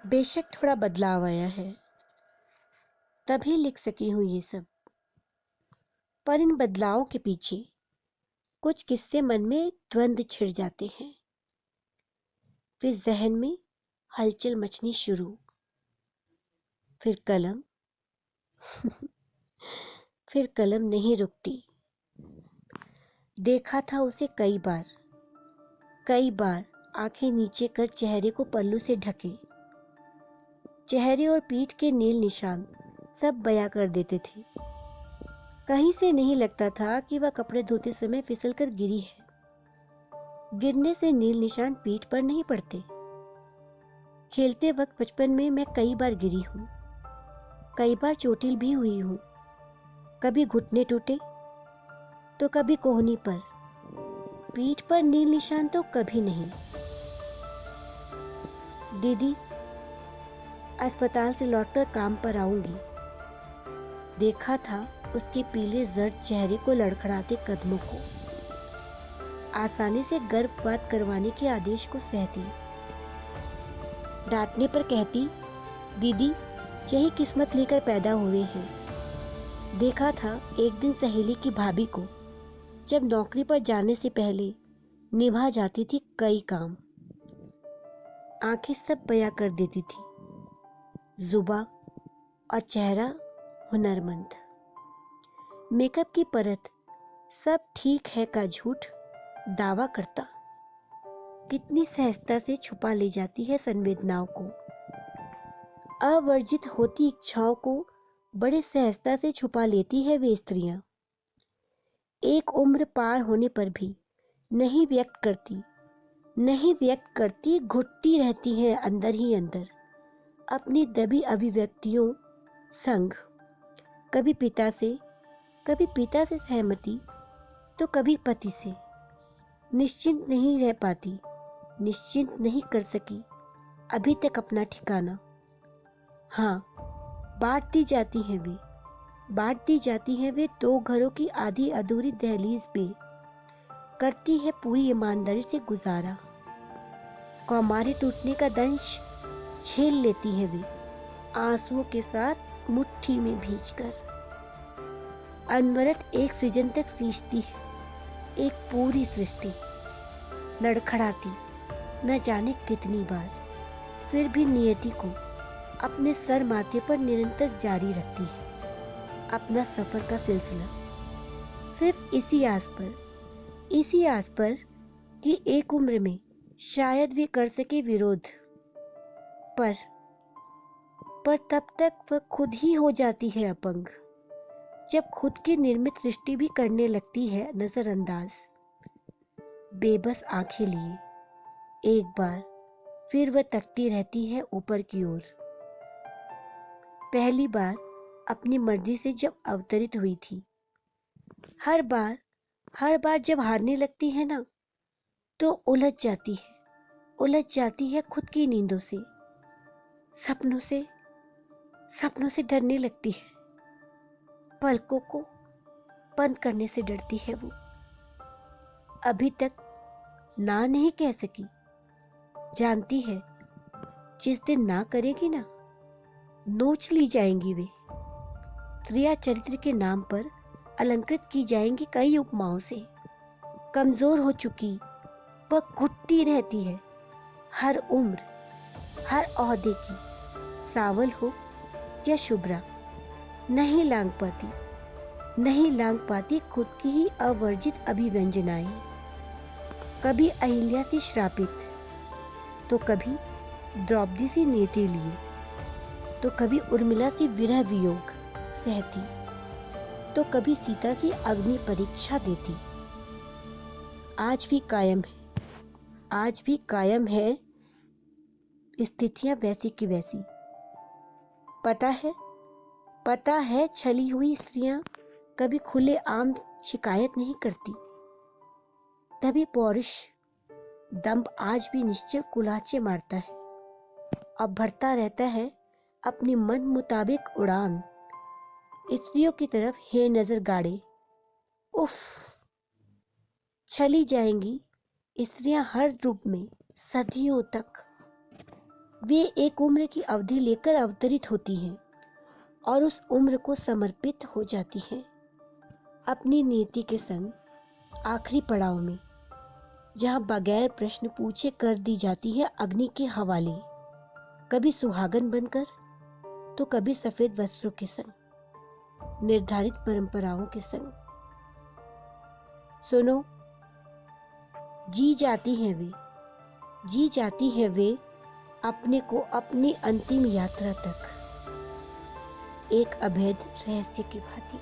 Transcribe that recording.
बेशक थोड़ा बदलाव आया है, तभी लिख सकी हूँ ये सब। पर इन बदलावों के पीछे कुछ किस्से मन में द्वंद्व छिड़ जाते हैं। फिर जहन में हलचल मचनी शुरू। फिर कलम फिर कलम नहीं रुकती। देखा था उसे कई बार आंखें नीचे कर चेहरे को पल्लू से ढके। चेहरे और पीठ के नील निशान सब बयां कर देते थे। कहीं से नहीं लगता था कि वह कपड़े धोते समय फिसल कर गिरी है। गिरने से नील निशान पीठ पर नहीं पड़ते। खेलते वक्त बचपन में मैं कई बार गिरी हूँ, कई बार चोटिल भी हुई हूँ। कभी घुटने टूटे तो कभी कोहनी पर। पीठ पर नील निशान तो कभी नहीं। दीदी, अस्पताल से लौटकर काम पर आऊंगी। देखा था उसके पीले जर्द चेहरे को, लड़खड़ाते कदमों को। आसानी से गर्भपात करवाने के आदेश को सहती। डांटने पर कहती, दीदी यही किस्मत लेकर पैदा हुए हैं। देखा था एक दिन सहेली की भाभी को, जब नौकरी पर जाने से पहले निभा जाती थी कई काम। आंखें सब बयां कर देती थी, जुबा और चेहरा हुनरमंद। मेकअप की परत सब ठीक है का झूठ दावा करता। कितनी सहजता से छुपा ले जाती है संवेदनाओं को। अवर्जित होती इच्छाओं को बड़े सहजता से छुपा लेती है वे स्त्रियां। एक उम्र पार होने पर भी नहीं व्यक्त करती, घुटती रहती है अंदर ही अंदर अपनी दबी अभिव्यक्तियों संग। कभी पिता से सहमति, तो कभी पति से। निश्चिंत नहीं रह पाती, निश्चिंत नहीं कर सकी अभी तक अपना ठिकाना। हाँ, बांटती जाती हैं वे दो घरों की आधी अधूरी दहलीज पे। करती है पूरी ईमानदारी से गुजारा। कौमारी टूटने का दंश झेल लेती है वे, आंसुओं के साथ मुट्ठी में भींचकर। अनवरत एक सृजन तक सींचती है, एक पूरी सृष्टि। लड़खड़ाती न जाने कितनी बार, फिर भी नियति को अपने सर माथे पर निरंतर जारी रखती है अपना सफर का सिलसिला। सिर्फ इसी आस पर कि एक उम्र में शायद वे कर सके विरोध। पर तब तक वह खुद ही हो जाती है अपंग, जब खुद की निर्मित सृष्टि भी करने लगती है नजरअंदाज। बेबस आंखें लिए एक बार फिर वह तकती रहती है ऊपर की ओर। पहली बार अपनी मर्जी से जब अवतरित हुई थी, हर बार जब हारने लगती है ना, तो उलझ जाती है खुद की नींदों से, सपनों से डरने लगती है। पलकों को बंद करने से डरती है वो। अभी तक ना नहीं कह सकी। जानती है जिस दिन ना करेगी ना, नोच ली जाएंगी वे। क्रिया चरित्र के नाम पर अलंकृत की जाएंगी कई उपमाओं से। कमजोर हो चुकी वह घुटती रहती है हर उम्र, हर ओहदे की, सावल हो या शुभ्रा। नहीं लांग पाती खुद की ही अवर्जित अभिव्यंजनाएं। कभी अहिल्या सी श्रापित, तो कभी द्रौपदी सी नेति लिए, तो कभी उर्मिला सी विरह वियोग सहती, तो कभी सीता सी अग्नि परीक्षा देती। आज भी कायम है स्थितियां वैसी की वैसी। पता है छली हुई स्त्रियां कभी खुले आम शिकायत नहीं करती। तभी पौरुष दंभ आज भी निश्चल कुलाचे मारता है और भरता रहता है अपनी मन मुताबिक उड़ान। स्त्रियों की तरफ हे नजर गाड़े। उफ, छली जाएंगी स्त्रियां हर रूप में सदियों तक। वे एक उम्र की अवधि लेकर अवतरित होती हैं और उस उम्र को समर्पित हो जाती हैं अपनी नीति के संग आखिरी पड़ाव में, जहां बगैर प्रश्न पूछे कर दी जाती है अग्नि के हवाले, कभी सुहागन बनकर तो कभी सफेद वस्त्रों के संग, निर्धारित परंपराओं के संग। सुनो, जी जाती हैं वे अपने को अपनी अंतिम यात्रा तक, एक अभेद रहस्य की भांति।